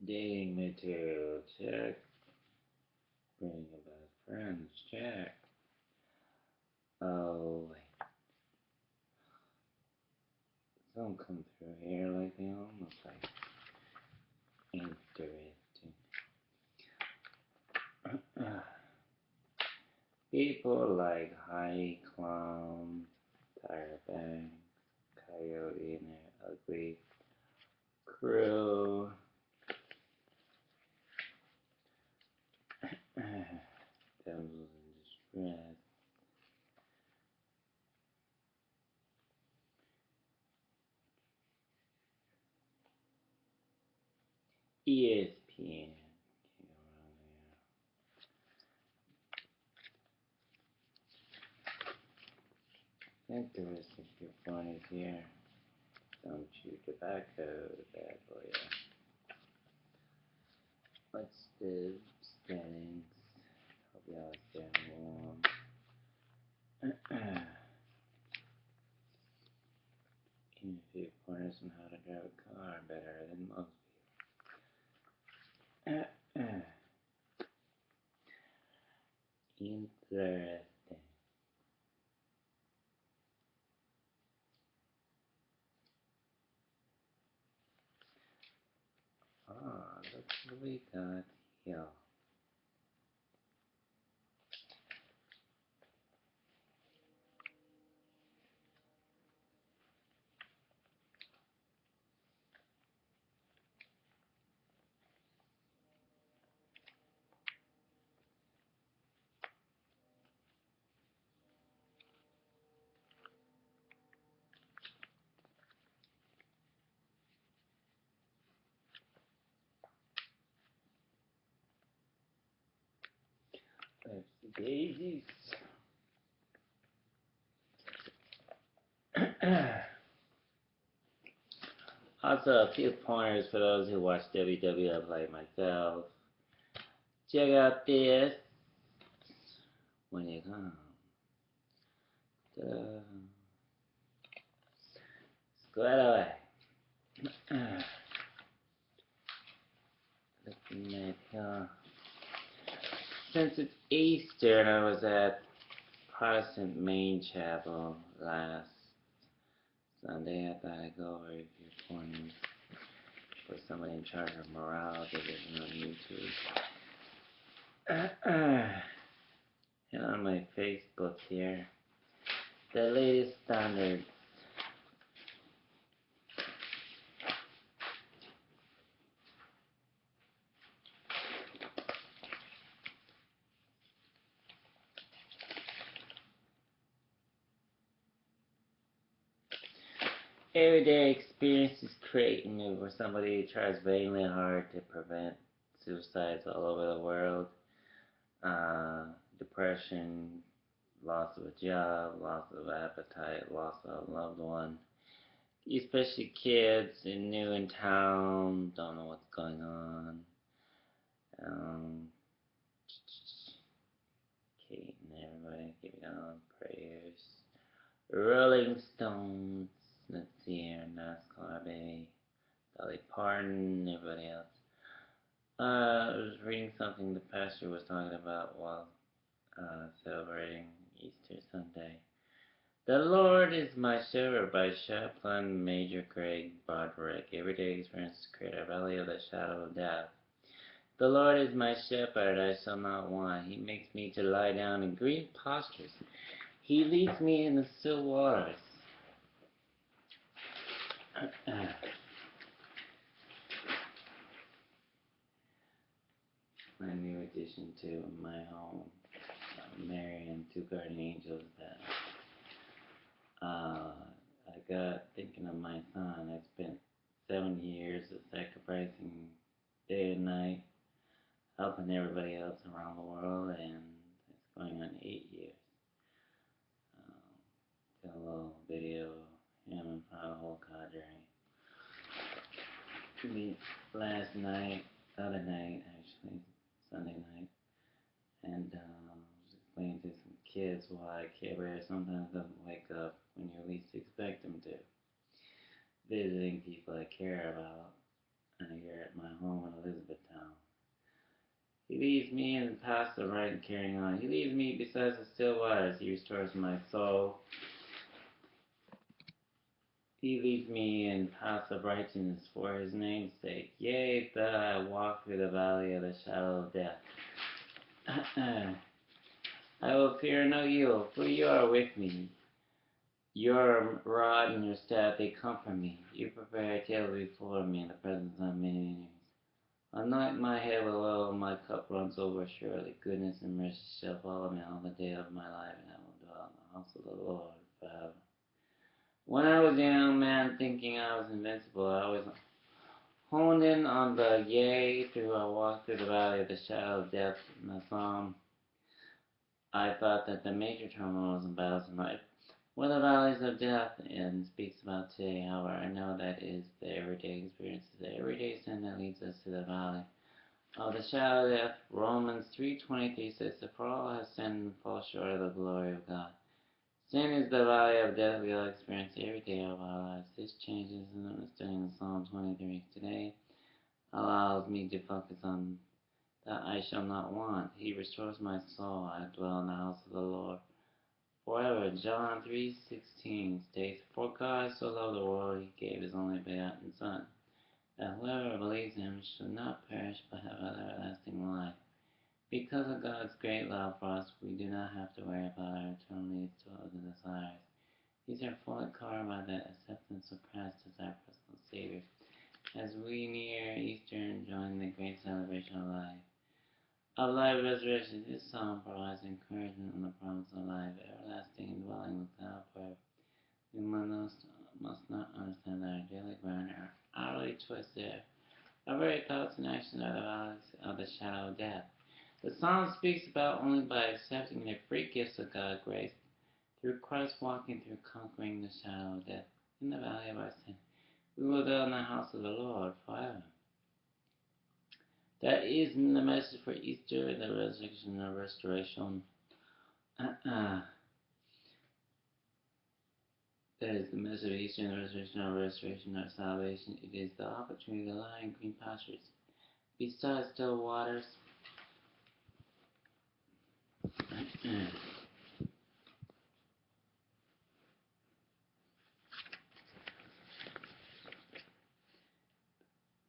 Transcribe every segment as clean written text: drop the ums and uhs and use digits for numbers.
Dating material, check. Bring about friends, check. Oh, wait. Some come through here like they almost like interesting. People like high clown, tire bang, coyote and their ugly crew. Damsels in distress. ESPN. Can't go wrong there. Interesting viewpoint is here. Don't chew tobacco, bad boy. What's the settings? Hope y'all staying warm. Even viewpointers on how to drive a car better than most people. Interesting. Ah, look what we got here. That's the daisies. Also, a few pointers for those who watch WWF like myself. Check out this when you come. Square away. Looking at here. Since it's Easter and I was at Protestant Main Chapel last Sunday, I thought I'd go over a few pointers for somebody in charge of morale division on YouTube. And on my Facebook here, the latest standards. Everyday experiences creating it where somebody tries vainly hard to prevent suicides all over the world. Depression, loss of a job, loss of appetite, loss of a loved one. Especially kids and new in town, don't know what's going on. Um, Kate and everybody, keep it on prayers. Rolling Stones, let's see here, NASCAR baby, Dolly Parton, everybody else. I was reading something the pastor was talking about while celebrating Easter Sunday. The Lord is my shepherd by Chaplain Major Craig Broderick. Everyday experiences create a valley of the shadow of death. The Lord is my shepherd, I shall not want. He makes me to lie down in green pastures. He leads me in the still waters. My new addition to my home. Mary and two guardian angels that I got thinking of my son. I spent 7 years of sacrificing day and night, helping everybody else around the world, and it's going on 8 years. Got a little video of him in front of the whole cadre. Me last night, the other night actually, Sunday night, and was explaining to some kids why Care Bear sometimes doesn't wake up when you least expect him to. Visiting people I care about here at my home in ElizabethTown. He leads me in the paths of right and carrying on. He leads me beside the still waters. He restores my soul. He leads me in paths of righteousness for his name's sake. Yea, though I walk through the valley of the shadow of death. I will fear no evil, for you are with me. Your rod and your staff, they comfort me. You prepare a table before me in the presence of many enemies. Anoint my head with oil, and my cup runs over. Surely goodness and mercy shall follow me all the day of my life, and I will dwell in the house of the Lord forever. When I was a young man thinking I was invincible, I was honed in on the yea through I walked through the valley of the shadow of death. In the psalm, I thought that the major turmoils and battles in life were the valleys of death, and speaks about today. However, I know that is the everyday experience, the everyday sin that leads us to the valley of the shadow of death. Romans 3:23 says, "For all have sinned and fall short of the glory of God." Sin is the valley of death we all experience every day of our lives. This changes in understanding Psalm 23 today allows me to focus on that I shall not want. He restores my soul. I dwell in the house of the Lord forever. John 3:16 states, "For God so loved the world, he gave his only begotten Son, that whoever believes in him should not perish but have everlasting life." Because of God's great love for us, we do not have to worry about our eternal needs or the desires. These are fully covered by the acceptance of Christ as our personal Savior. As we near Easter and join the great celebration of life resurrection, this psalm provides encouragement in the promise of life, everlasting dwelling with God forever. We must not understand that our daily grind, our hourly choice there, our very thoughts and actions are the valleys of the shadow of death. The psalm speaks about only by accepting the free gifts of God's grace through Christ walking through conquering the shadow of death in the valley of our sin. We will dwell in the house of the Lord forever. That is the message for Easter, the resurrection and restoration. That is the message of Easter and the restoration of salvation. It is the opportunity to lie in green pastures, beside still waters.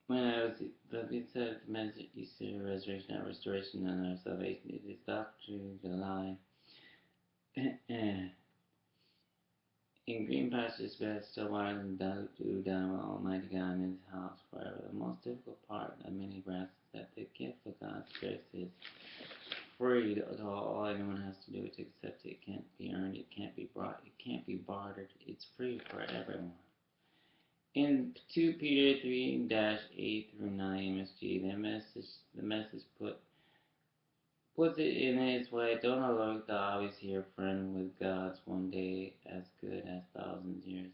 When I was, but it said the message of Easter, resurrection and restoration and our salvation. It is the opportunity to lie in green pastures, bed, still waters, and do down with Almighty God in his house forever. The most difficult part of many grasps is that the gift of God's grace is free. All anyone has to do is to accept it. It can't be earned, it can't be brought, it can't be bartered. It's free for everyone. In 2 Peter 3-8 through 9 MSG, the message puts it in its way. Don't overlook the obvious here, friend. With God's one day as good as thousand years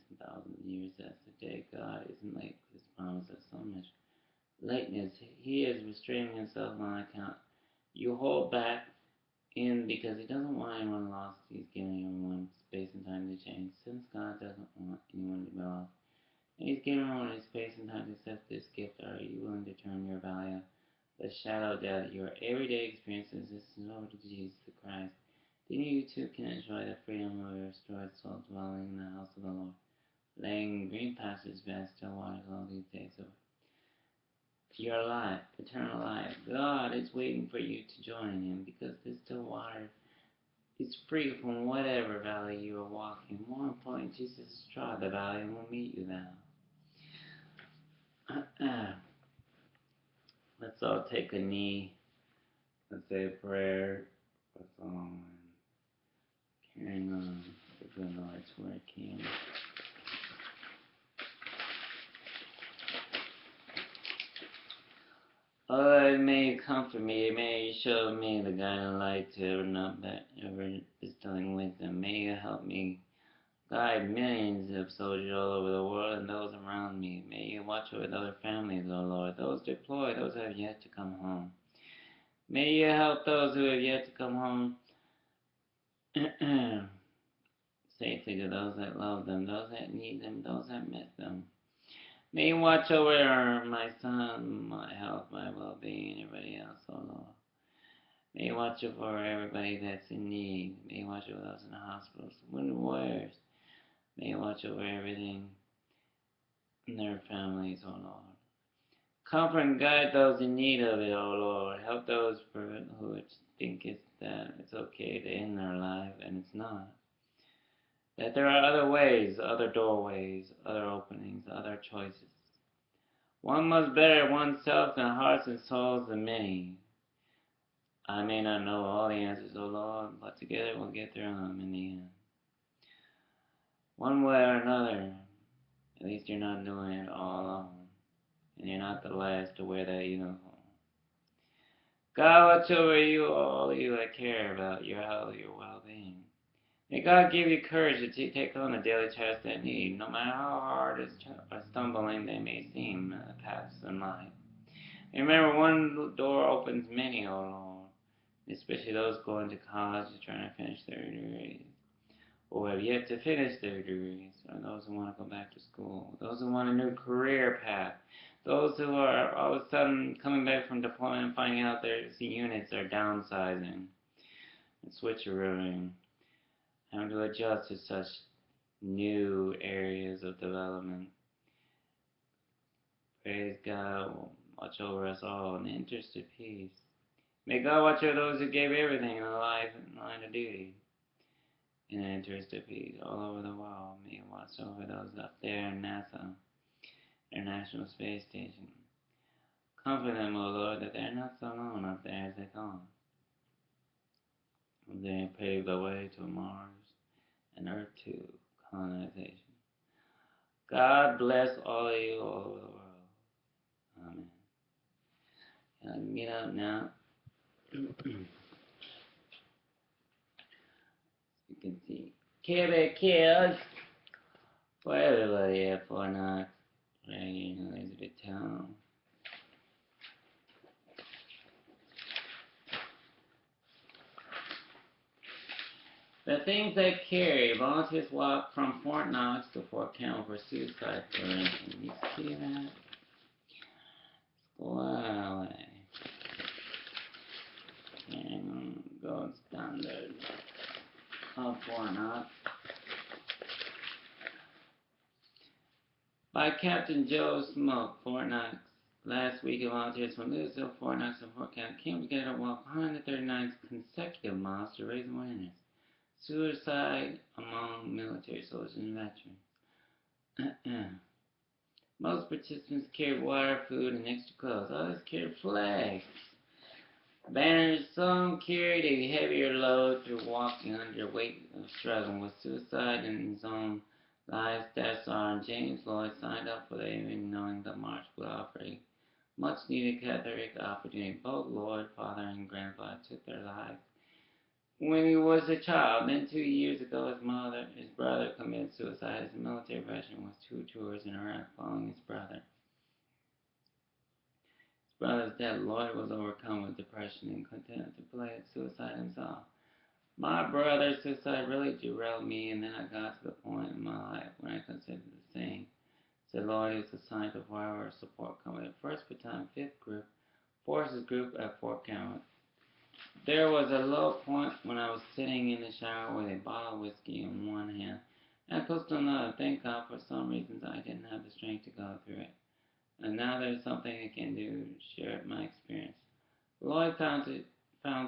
as the day. God isn't late with his promise of so much lateness. He is restraining himself on account. You hold back in because he doesn't want anyone lost. He's giving everyone space and time to change. Since God doesn't want anyone to be lost, and he's giving everyone space and time to accept this gift, are you willing to turn your value, the shadow of death, your everyday experiences, this is over to Jesus Christ? Then you too can enjoy the freedom of your restored soul dwelling in the house of the Lord, laying green pastures, vast still waters all these days of your life, eternal life. God is waiting for you to join him because this still water is free from whatever valley you are walking. More important, Jesus has trod the valley and will meet you there. Let's all take a knee. Let's say a prayer. Let's all carrying on the good Lord's working. Oh Lord, may you comfort me. May you show me the guiding light to ever bestowing wisdom. May you help me guide millions of soldiers all over the world and those around me. May you watch over other families, O Lord, those deployed, those who have yet to come home. May you help those who have yet to come home safely to those that love them, those that need them, those that miss them. May you watch over my son, my health, my well-being, everybody else, oh Lord. May you watch over everybody that's in need. May you watch over those in the hospitals, the warriors. May you watch over everything in their families, oh Lord. Comfort and guide those in need of it, oh Lord. Help those who think it's okay to end their life, and it's not. That there are other ways, other doorways, other openings, other choices. One must better oneself than hearts and souls of many. I may not know all the answers, O Lord, but together we'll get through them in the end. One way or another, at least you're not doing it all alone, and you're not the last to wear that uniform. God watch over you, all you that care about your health, your well-being. May God give you courage to take on the daily tasks that need, no matter how hard or stumbling they may seem, the paths in life. Remember, one door opens many, O Lord, especially those going to college and trying to finish their degrees, or have yet to finish their degrees, or those who want to go back to school, those who want a new career path, those who are all of a sudden coming back from deployment and finding out their units are downsizing and switcherooing, having to adjust to such new areas of development. Praise God, watch over us all in the interest of peace. May God watch over those who gave everything in life and line of duty in the interest of peace all over the world. May He watch over those up there in NASA, International Space Station. Comfort them, O Lord, that they're not so alone up there as they come. They pave the way to Mars and Earth 2 colonization. God bless all of you all over the world. Amen. I can get up now. You can see Quebec Kids for everybody at Fort Knox, right here in ElizabethTown. The things they carry. Volunteers walk from Fort Knox to Fort Campbell for suicide prevention. You see that? Wow. And gold standard of Fort Knox. By Captain Joe Smoke, Fort Knox. Last week, volunteers from Louisville, Fort Knox, and Fort Campbell came together to walk 139 consecutive miles to raise awareness. Suicide among military soldiers and veterans. Most participants carried water, food, and extra clothes. Others carried flags, banners. Some carried a heavier load through walking under the weight of struggling with suicide in his own lives. Staff Sergeant James Lloyd signed up for the event knowing the march would offer a much-needed cathartic opportunity. Both Lloyd, father, and grandfather took their lives when he was a child. Then 2 years ago, his brother committed suicide as a military veteran with 2 tours in Iraq following his brother. His brother's death, Lloyd was overcome with depression and content to play suicide himself. My brother's suicide really derailed me, and then I got to the point in my life when I considered the same. Said Lloyd, he was assigned to Fireworks Support Company, 1st Battalion, 5th Group, Forces Group at Fort Campbell. There was a low point when I was sitting in the shower with a bottle of whiskey in one hand and a pistol in the other. Thank God for some reasons I didn't have the strength to go through it. And now there's something I can do to share my experience. Lloyd found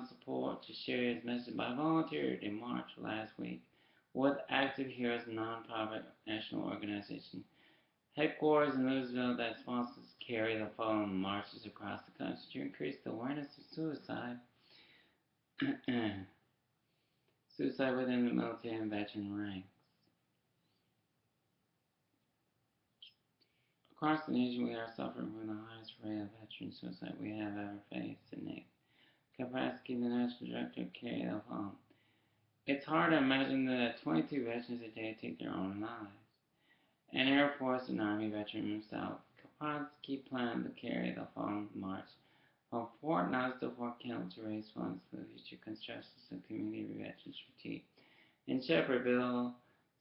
support to share his message by volunteering in March last week with Active Heroes nonprofit national organization. Headquarters in Louisville that sponsors carry the phone marches across the country to increase the awareness of suicide. Suicide within the military and veteran ranks. Across the nation, we are suffering from the highest rate of veteran suicide we have ever faced. And Nick Kaprasky, the national director, carried the phone. It's hard to imagine that 22 veterans a day take their own lives. An Air Force and Army veteran himself, Kaprasky planned to carry the phone march from Fort Knox to Fort Campbell to raise funds for the future construction of community veterans retreat in Shepherdville,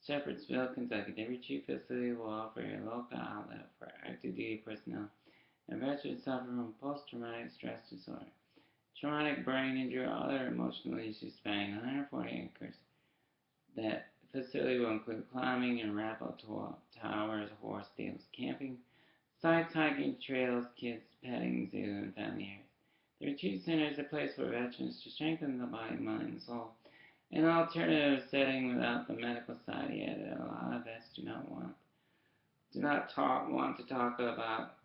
Shepherdsville, Kentucky. The retreat facility will offer a local outlet for active duty personnel and veterans suffering from post-traumatic stress disorder, traumatic brain injury, or other emotional issues spanning 140 acres. That facility will include climbing and rappel towers, horse stables, camping, sites, hiking trails, kids, petting zoo, and family areas. The retreat center is a place for veterans to strengthen the body, mind, and soul. An alternative setting without the medical side yet that a lot of vets want to talk about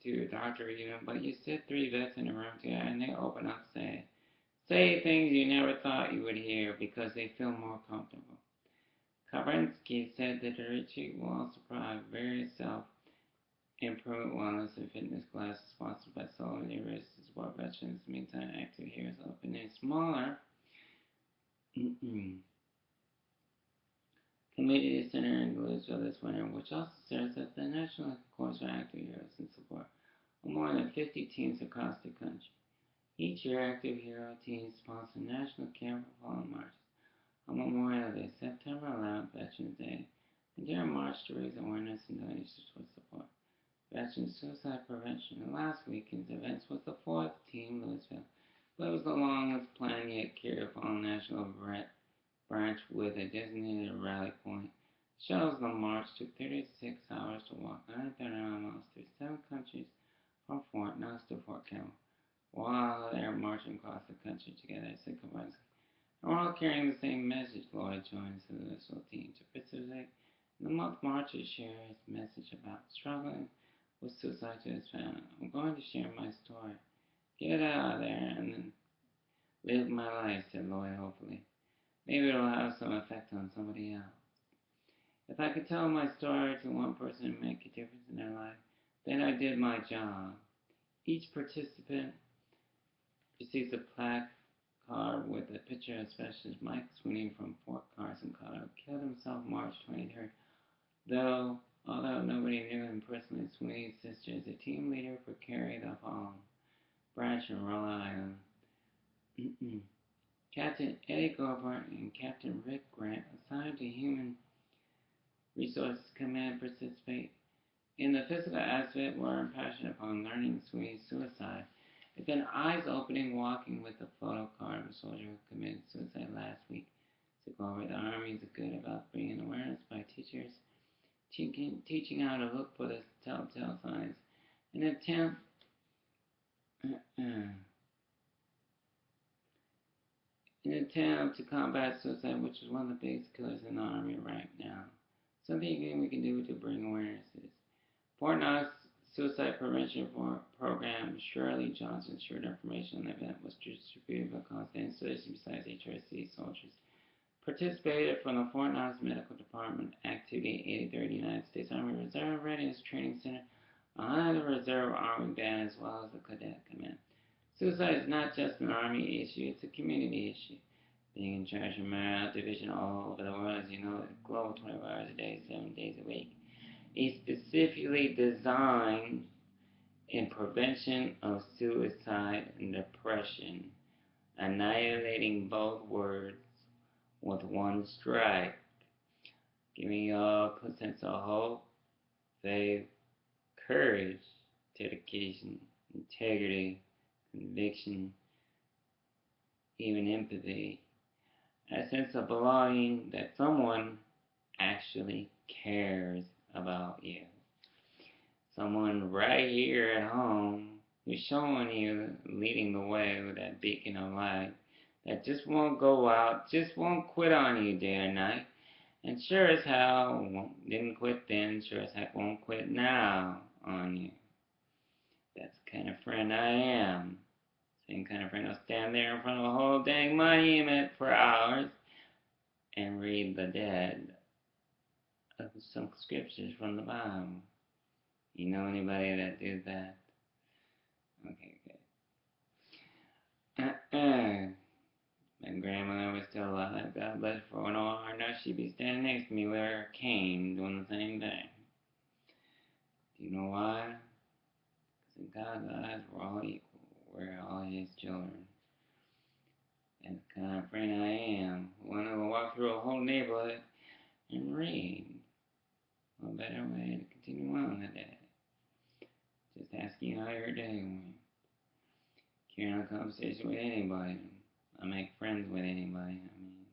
to a doctor, but you sit three vets in a room together and they open up, say things you never thought you would hear because they feel more comfortable. Kavinsky said that the retreat will also provide various self-improvement wellness and fitness classes sponsored by Soul and Erase to support veterans. Meantime, active heroes open a smaller community center in Elizabethtown this winter, which also serves as the national headquarters for active heroes in support of more than 50 teams across the country. Each year, active hero teams sponsor National Care for Fallen marches on Memorial Day, September 11th, Veterans Day, and during March to raise awareness and donations for support veteran suicide prevention. And last weekend's events was the fourth team, Louisville, but it was the longest planned yet Care for Fallen National branch with a designated rally point. Shows the march took 36 hours to walk 139 miles through 7 countries from Fort Knox to Fort Campbell. While they're marching across the country together, said Kavinsky. And we're all carrying the same message. Lloyd joins the Louisville team to participate in the month marches share his message about struggling with suicide to his family. I'm going to share my story. Get it out there and then live my life, said Lloyd hopefully. Maybe it'll have some effect on somebody else. If I could tell my story to one person and make a difference in their life, then I did my job. Each participant receives a plaque card with a picture of Specialist Mike Sweeney from Fort Carson, Colorado, killed himself March 23rd. Although nobody knew him personally, Sweeney's sister is a team leader for Carry the Fallen branch in Rhode Island. Captain Eddie Gilbert and Captain Rick Grant, assigned to Human Resources Command, participate in the physical aspect were impassioned upon learning Sweeney's suicide. It's an eyes-opening walking with a photo card of a soldier who committed suicide last week. To go over the Army is good about bringing awareness by teachers, teaching how to look for the telltale signs. An attempt to combat suicide, which is one of the biggest killers in the Army right now. Something we can do to bring awareness is Fort Knox Suicide Prevention Program. Shirley Johnson shared information on the event was distributed across the installation besides HRC soldiers. Participated from the Fort Knox Medical Department Activity 83rd United States Army Reserve Readiness Training Center, the Reserve Army Band, as well as the Cadet Command. Suicide is not just an Army issue, it's a community issue. Being in charge of Maryland Division all over the world, as you know, it's global 24 hours a day, 7 days a week. It's specifically designed in prevention of suicide and depression, annihilating both words with one strike, giving you all a sense of hope, faith, courage, dedication, integrity, conviction, even empathy, a sense of belonging that someone actually cares about you. Someone right here at home who's showing you, leading the way with that beacon of light that just won't go out, just won't quit on you day or night. And sure as hell didn't quit then, sure as heck won't quit now on you. That's the kind of friend I am. Same kind of friend who'll stand there in front of a whole dang monument for hours and read the dead of some scriptures from the Bible. You know anybody that did that? Okay, good. My grandmother was still alive. God bless her for an hour. I know she'd be standing next to me with her cane doing the same thing. Do you know why? Because in God's eyes, we're all equal. We're all His children. That's the kind of friend I am. One who will walk through a whole neighborhood and better way to continue on the day. Just asking how your day went. Carrying on a conversation with anybody. I make friends with anybody. I mean,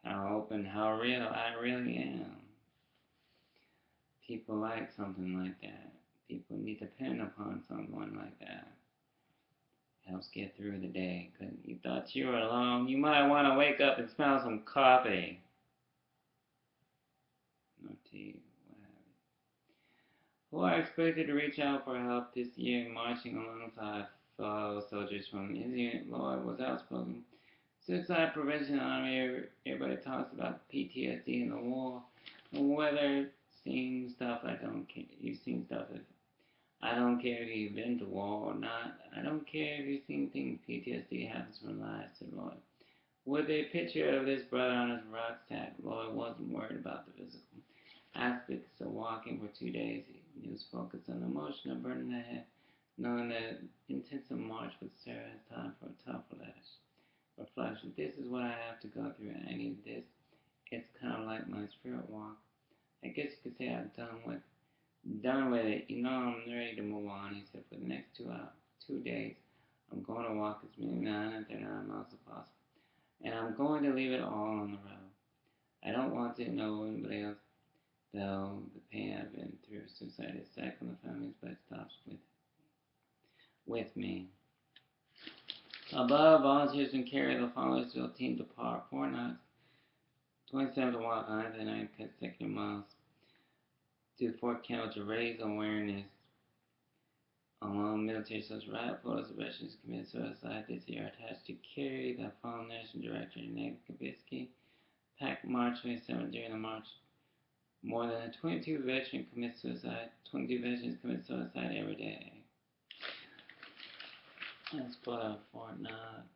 how open, how real I really am. People like something like that. People need to depend upon someone like that. Helps get through the day. Cause you thought you were alone. You might want to wake up and smell some coffee. No tea, what have you. Who are expected to reach out for help this year, marching alongside fellow soldiers from Israel. Lord was outspoken. Suicide prevention army. Everybody talks about PTSD and the war. And whether seeing stuff I don't care. You've seen stuff. I don't care if you've been to war or not. I don't care if you've seen things. PTSD happens from lives to Lord. With a picture of this brother on his rucksack, Lloyd wasn't worried about the physical aspects of walking for 2 days. He was focused on the emotional burden ahead, knowing that intensive march would serve as time for a tough reflection. This is what I have to go through. I need this. It's kind of like my spirit walk. I guess you could say I'm done with it. You know, I'm ready to move on. He said, for the next 2 days, I'm going to walk as many 939 miles as possible. And I'm going to leave it all on the road. I don't want to know anybody else, though the pain I've been through. Suicide is sack on the families, but it stops with me. Above, volunteers can carry the followers to a team to Park, Fort Knox, 27 to walk 109 consecutive miles to Fort Campbell to raise awareness among military social rights. Photos of veterans who committed suicide this year are attached to Kerry, the fallen National Director, Nate Kavitsky. Packed March 27th during the march. More than 22 veterans commit suicide. 22 veterans commit suicide every day. That's part of Fort Knox.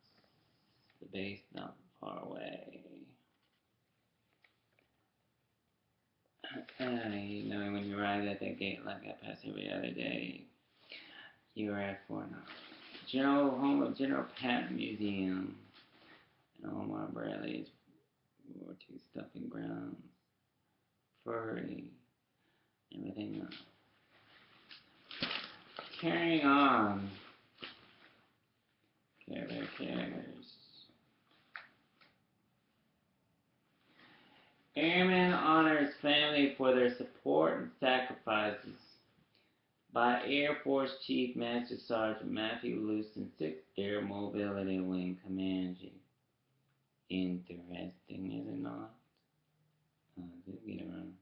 The base not far away. You know, when you arrive at that gate like I pass every other day, you're at Fort Knox. Home of General Patton Museum. And Omar Bradley's War II stuffing grounds. Furry. Everything else. Carrying on. Care Bear cares. Airman honors family for their support and sacrifices by Air Force Chief Master Sergeant Matthew Lewson, 6th Air Mobility Wing Commander. Interesting, is it not? I did get it wrong.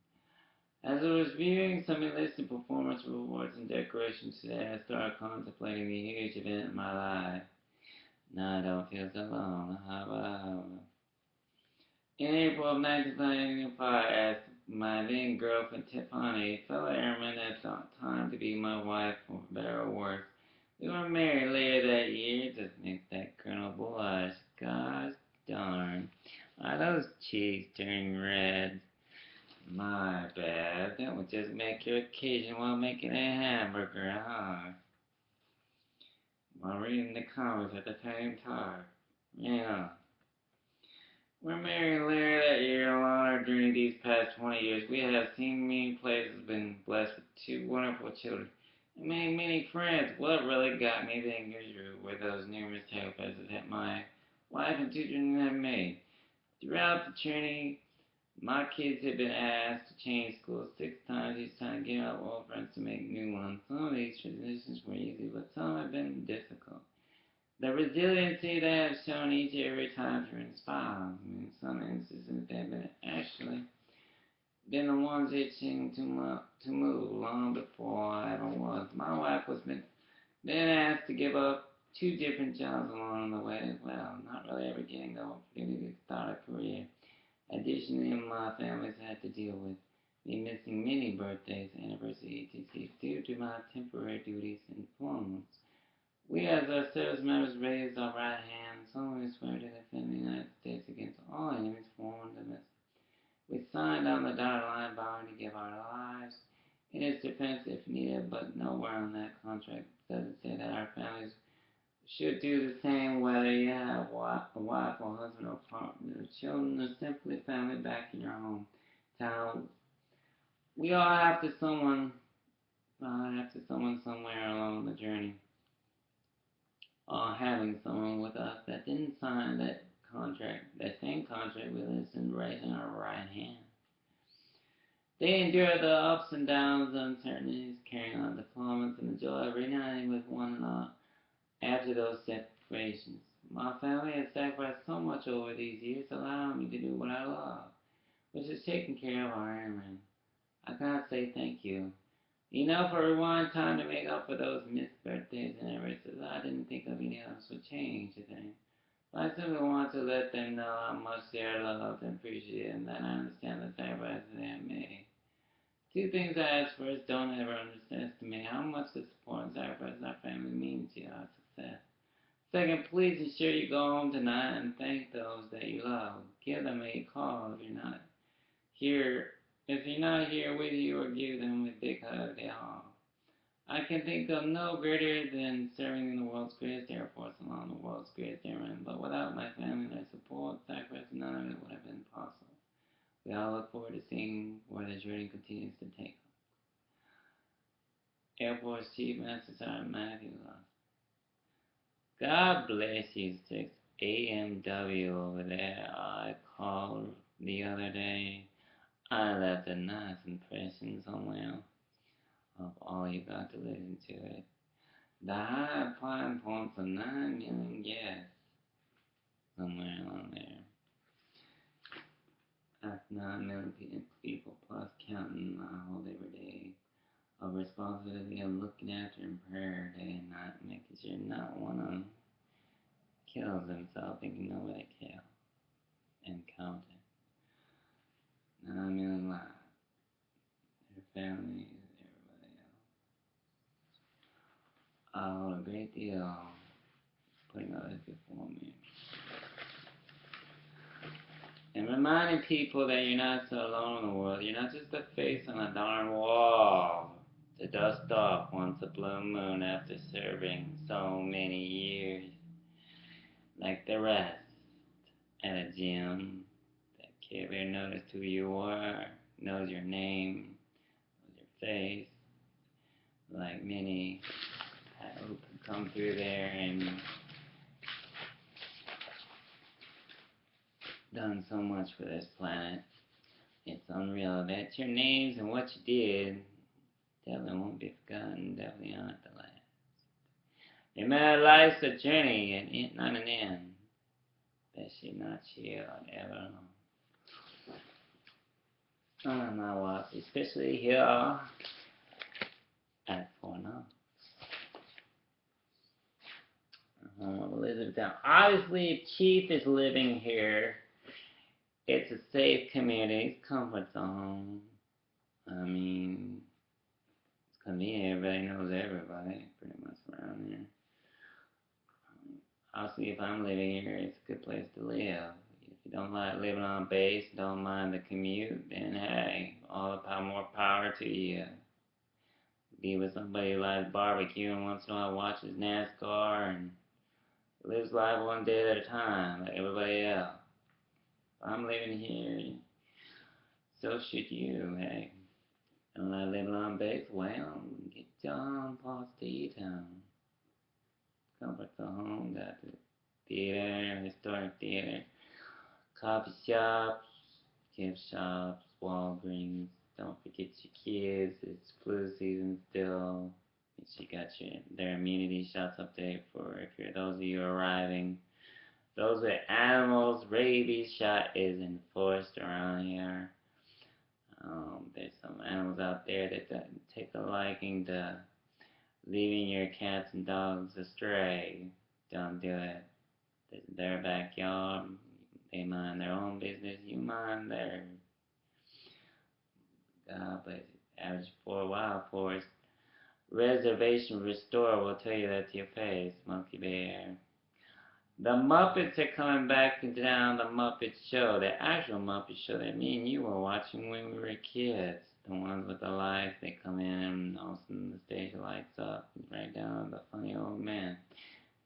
As I was viewing some enlisted performance rewards and decorations today, I started contemplating the huge event in my life. Now I don't feel so alone. In April of 1995, I asked my then girlfriend Tiffany, fellow airman at the time, to be my wife, for better or worse. We were married later that year. Just makes that Colonel blush. Gosh darn. Why those cheeks turning red? My bad. That would just make your occasion while making a hamburger, huh? While reading the comics at the same time. Yeah. We're married later that year. Along our journey these past 20 years, we have seen many places, been blessed with 2 wonderful children, and made many friends. What really got me thinking were those numerous sacrifices that my wife and 2 children have made. Throughout the journey, my kids have been asked to change schools 6 times, each time giving up old friends to make new ones. Some of these transitions were easy, but some have been difficult. The resiliency they have shown each and every time to inspire me. In some instances, they've been actually been the ones itching to move long before I ever was. My wife was been asked to give up 2 different jobs along the way as well, not really ever getting the opportunity to start a career. Additionally, my family's had to deal with me missing many birthdays, anniversaries, etc. due to my temporary duties and deployments. We as our service members raised our right hand and solemnly swear to defend the United States against all enemies, foreign and domestic. We signed on the dotted line vowing to give our lives in its defense if needed, but nowhere on that contract does it say that our families should do the same, whether you have a wife or husband or partner, children, or simply family back in your hometown. We all have to someone, somewhere along the journey. All having someone with us that didn't sign that contract, that same contract with us and raising our right hand. They endure the ups and downs, the uncertainties, carrying on diplomas, and the joy of reuniting with one another after those separations. My family has sacrificed so much over these years, allowing me to do what I love, which is taking care of our airmen. I gotta say thank you. For rewind time to make up for those missed birthdays and anniversaries. I didn't think of any else would change a thing. I simply want to let them know how much they are loved and appreciated, and that I understand the sacrifices they have made. Two things I ask first: don't ever underestimate how much the support and sacrifice our family mean to our success. Second, please ensure you go home tonight and thank those that you love. Give them a call if you're not here. If you're not here with you, or give them a big hug. They all. I can think of no greater than serving in the world's greatest air force along the world's greatest airmen. But without my family and their support, sacrifice, none of it would have been possible. We all look forward to seeing where the journey continues to take us. Air Force Chief Master Sergeant Matthew. God bless you, 6 AMW over there. I called the other day. I left a nice impression somewhere of all you got to listen to it. The high flying points of 9 million guests somewhere along there. That's 9 million people plus counting my whole every day of responsibility of looking after in prayer day and night, making sure not one of them kills himself thinking nobody killed and counting. 9 million lives. Their families, everybody else. I hold a great deal putting others before me. And reminding people that you're not so alone in the world. You're not just a face on a darn wall to dust off once a blue moon after serving so many years. Like the rest at a gym. That carrier noticed who you are, knows your name, knows your face. Like many who can come through there and done so much for this planet. It's unreal that your names and what you did definitely won't be forgotten, definitely aren't the last. Remember, life's a journey and it's not an end. Especially not here or ever. On my walk, especially here at Fort Knox. ElizabethTown. Obviously, if Chief is living here, it's a safe community, it's comfort zone. I mean, it's convenient, everybody knows everybody, pretty much around here. Obviously, if I'm living here, it's a good place to live. If you don't like living on base, don't mind the commute, then hey, all the power, more power to you. Be with somebody who likes barbecuing once in a while, watches NASCAR, and lives life one day at a time, like everybody else. If I'm living here, so should you, hey. Don't like living on base? Well, get John Paul State Town. Comfort the home, got the theater, historic theater, coffee shops, gift shops, Walgreens. Don't forget your kids. It's flu season still. You got their immunity shots up there for if you're those of you arriving. Those with animals, rabies shot is enforced around here. There's some animals out there that take a liking to leaving your cats and dogs astray. Don't do it. This is their backyard. They mind their own business. You mind theirs. God bless you. Average for wild forest. Reservation Restore will tell you that to your face, Monkey Bear. The Muppets are coming back into town. The Muppet Show, the actual Muppet Show that me and you were watching when we were kids. The ones with the lights, they come in and all of a sudden the stage lights up right down to the funny old man.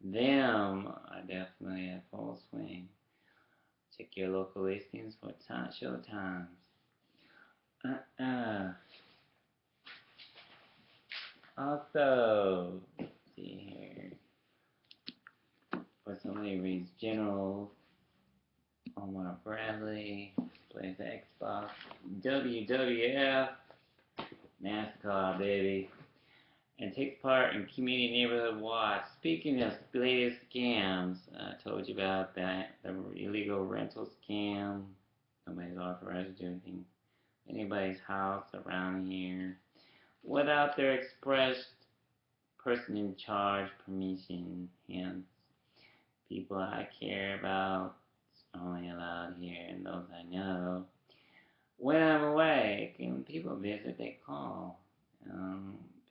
Them are definitely at full swing. Check your local listings for show times. Also, let's see here. For somebody who reads General, Omar Bradley plays Xbox, WWF, NASCAR, baby, and takes part in Community Neighborhood Watch. Speaking of latest scams, I told you about that, the illegal rental scam. Nobody's authorized to do anything anybody's house around here without their expressed person in charge permission. Hence, people I care about only allowed here, and those I know. When I'm away, when people visit, they call.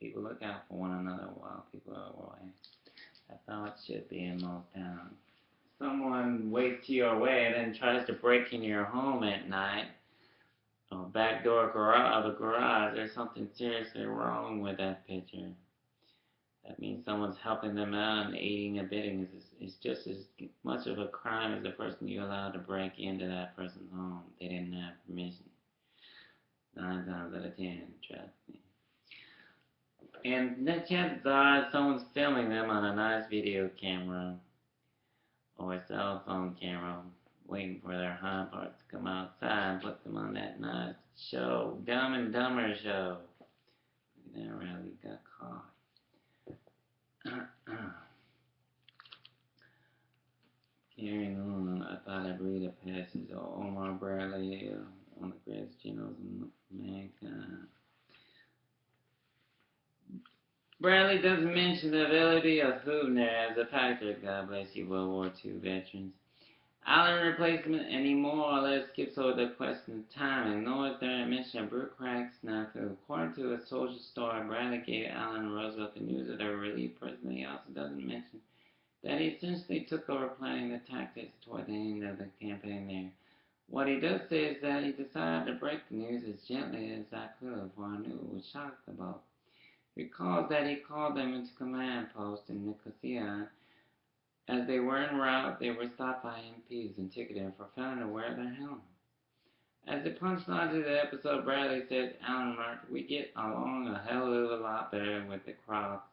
People look out for one another while people are away. That's how it should be in most towns. Someone waits you away and then tries to break into your home at night, or back door of a garage. There's something seriously wrong with that picture. That means someone's helping them out and aiding and abetting is just as much of a crime as the person you allowed to break into that person's home. They didn't have permission. 9 times out of 10, trust me. And the chances are someone's filming them on a nice video camera or a cell phone camera, waiting for their hind parts to come outside and put them on that nice show, Dumb and Dumber show. Look at that, Riley got caught. Carrying on, I thought I'd read a passage of Omar Bradley, one of the greatest generals of mankind. Bradley doesn't mention the ability of Hubner as a factor, God bless you, World War II veterans. Allen replacement, and he more or less skips over the question of time, ignores their mention of bureaucratic snafu. According to a soldier story, Bradley gave Allen and Roosevelt the news of their relief person. He also doesn't mention that he essentially took over planning the tactics toward the end of the campaign there. What he does say is that he decided to break the news as gently as I could, for I knew it would shock the boat. He recalls that he called them into command post in Nicosia. As they were en route, they were stopped by MPs and ticketed for failing to wear their helmets. As the punchline to the episode, Bradley says, Allen remarked, we get along a hell of a lot better with the Crocs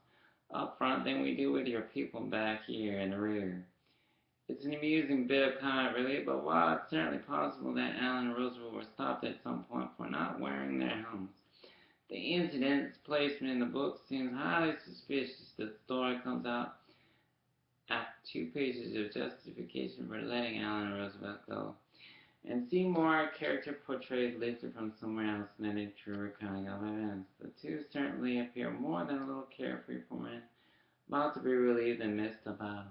up front than we do with your people back here in the rear. It's an amusing bit of comic relief, but while it's certainly possible that Allen and Roosevelt were stopped at some point for not wearing their helmets, the incident's placement in the book seems highly suspicious. The story comes out after 2 pages of justification for letting Allen and Roosevelt go, and Seymour character portrays lifted from somewhere else than a true recounting of events. The two certainly appear more than a little carefree for men about to be relieved and missed a battle.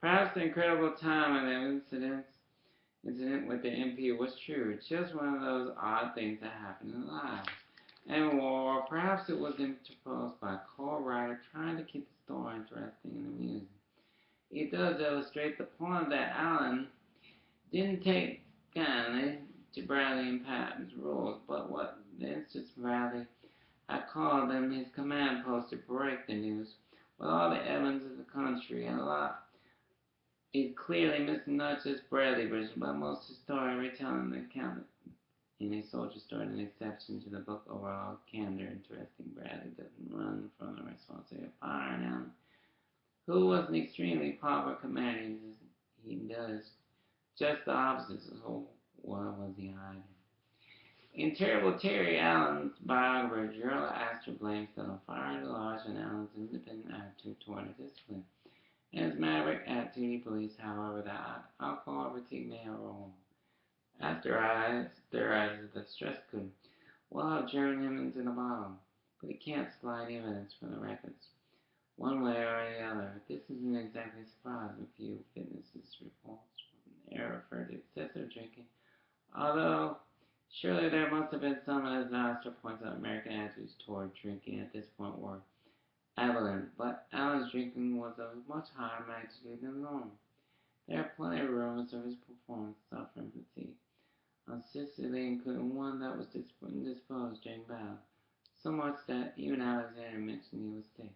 Perhaps the incredible time of the incident with the MP was true, just one of those odd things that happen in lives. And war, perhaps it was interposed by a co-writer trying to keep the story interesting and amusing. It does illustrate the point that Allen didn't take kindly to Bradley and Patton's rules, but what the instance Bradley had called them his command post to break the news with all the evidence of the country, and a lot is clearly missing, not just Bradley version, but most historian retelling the account in a soldier story, an exception to the book overall candor. Interesting, Bradley doesn't run from the responsibility of firing Allen, who was an extremely popular commander. He does just the opposite, so what was he hiding? In Terrible Terry, Allen's biographer, Gerald Astor, blames that on fire too large and Allen's independent attitude toward discipline. In his maverick attitude, he believes, however, that alcohol fatigue may have a role. Astor theorizes that stress could well have driven him into the bottle, but he can't supply any evidence from the records, one way or the other. This isn't exactly surprising. A few witnesses reports from the era refer to excessive drinking, although surely there must have been some, as Astor points out. American attitudes toward drinking at this point were aberrant, but Allen's drinking was of much higher magnitude than normal. There are plenty of rumors of his performance suffering fatigue on Sicily, including one that was indisposed during battle, so much that even Alexander mentioned he was sick.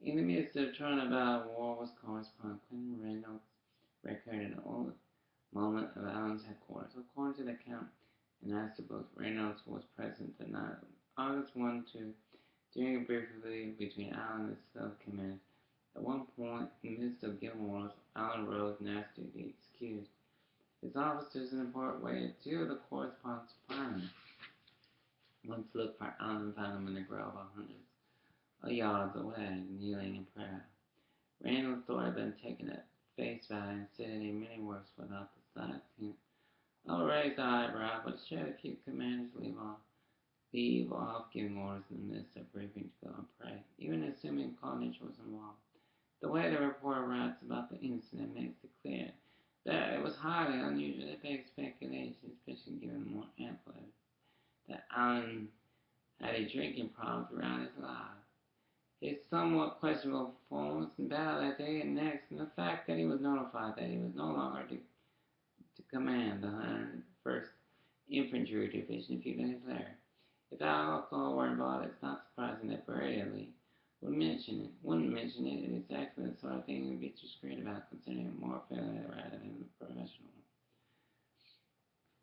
In the midst of trying about war was correspondent Clinton Reynolds recorded an old moment of Allen's headquarters. According to the account in Astor book, Reynolds was present the night of August 1 to During a brief relief between Allen and his fellow commanders, at one point, in the midst of Gilmore's, Allen rose and asked to be excused. His officers in a port waited two of the correspondents to find him. Once looked for Allen and found him in the grove hundreds of yards away, kneeling in prayer. Randall's story had been taken at face value and said in many words without the slightest hint of a raised eyebrow, but showed a few commanders leave off giving orders in the midst of briefing to go and pray, even assuming carnage was involved. The way the reporter writes about the incident makes it clear that it was highly unusual. It begs speculation, especially given the more ample evidence that Allen had a drinking problem throughout his life. His somewhat questionable performance in battle that day and next, and the fact that he was notified that he was no longer to command the 101st Infantry Division a few days later. If alcohol were involved, it's not surprising that Bradley wouldn't mention it. It is actually the sort of thing he would be discreet about, considering it more fairly rather than a professional.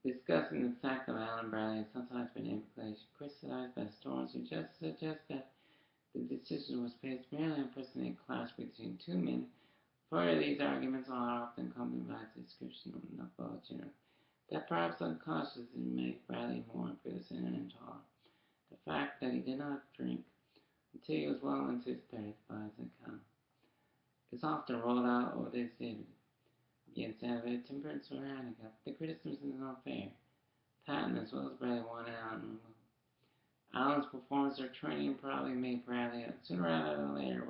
Discussing the fact of Allen Bradley has sometimes been implication criticized by historians who just suggest that the decision was based merely on personal clash between two men. Further, these arguments are often accompanied by a description of the foe general that perhaps unconsciously make Bradley more imprisoned and intolerant. The fact that he did not drink until he was well into his 30s by his account is often rolled out over the exhibit against avid temperance or handicap. The criticism is unfair. Patton, as well as Bradley, wanted Allen removed. Allen's performance or training probably made Bradley up sooner rather than later.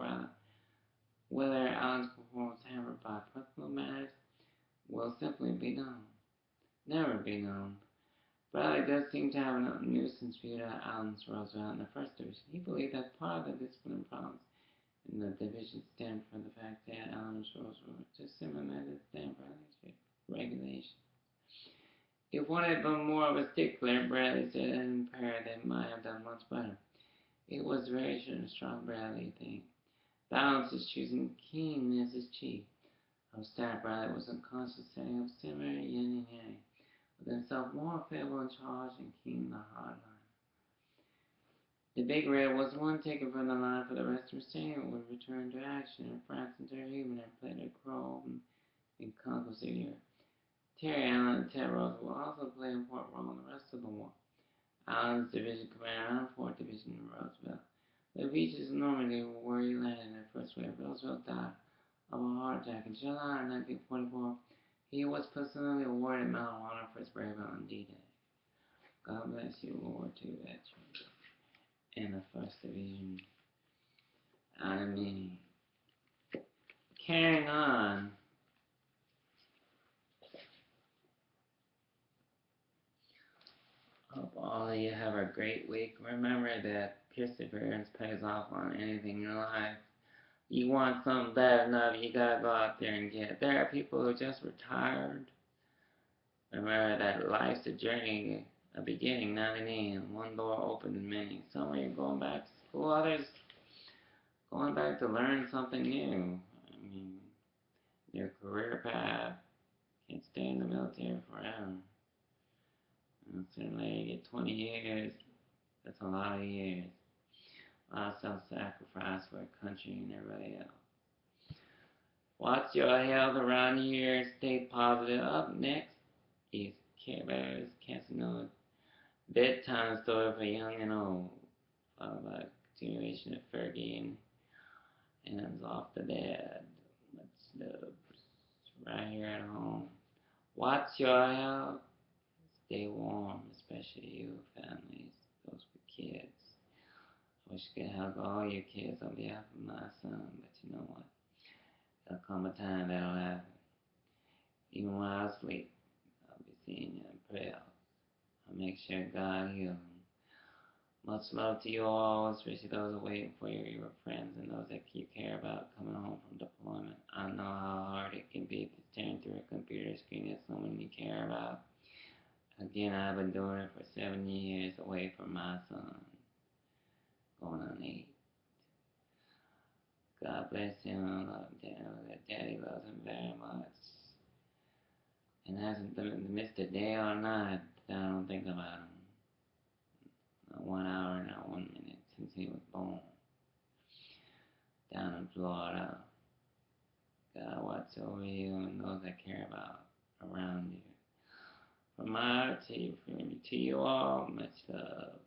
Whether Allen's performance hampered by personal matters will simply be known. Never be known. Bradley does seem to have a nuisance view to Allen's Roosevelt in the first division. He believed that part of the discipline problems in the division stemmed from the fact that Allen's Roosevelt were too similar to stand Bradley's regulations. If one had been more of a stickler, Bradley said it impaired, they might have done much better. It was very strong Bradley thing. Balance is choosing keen as his chief. Of staff, Bradley was unconscious, setting up similar yin and yang, with himself more favorable in charge and keen the hard line. The big red was one taken from the line for the rest of the staying would return to action, and France intervened and played a role in conquering Europe. Terry Allen and Ted Roosevelt will also play an important role in the rest of the war. Allen's division commanded 4th Division in Roosevelt. The beaches of Normandy were where he landed in the first wave. Roosevelt died of a heart attack in July 1944. He was personally awarded Medal of Honor for his brave on D-Day. God bless you, World War II veterans in the 1st Division. Carrying on. Hope all of you have a great week. Remember that perseverance pays off on anything in life. You want something bad enough, you gotta go out there and get it. There are people who just retired. Remember that life's a journey, a beginning, not an end. One door opens many. Some of you are going back to school, others going back to learn something new. Your career path can't stay in the military forever. And certainly you get 20 years, that's a lot of years. A lot of self-sacrifice for a country and everybody else. Watch your health around here. Stay positive. Up next is Care Bears, Casanova. Bedtime story for young and old. Followed by a continuation of Fergie and Hands Off the Bed. Much love. Right here at home. Watch your health. Stay warm, especially you families, those with kids. I wish I could hug all your kids on behalf of my son, but you know what? There'll come a time that'll happen. Even when I sleep, I'll be seeing you in prayer. I'll make sure God heals them. Much love to you all, especially those who are waiting for your friends and those that you care about coming home from deployment. I know how hard it can be to staring through a computer screen at someone you care about. Again, I've been doing it for 7 years away from my son. Going on 8. God bless him. I love him. Daddy loves him very much. And hasn't missed a day or night that I don't think about him. Not 1 hour, not 1 minute since he was born. Down in Florida. God watch over you and those that care about around you. From my heart to you all, much love.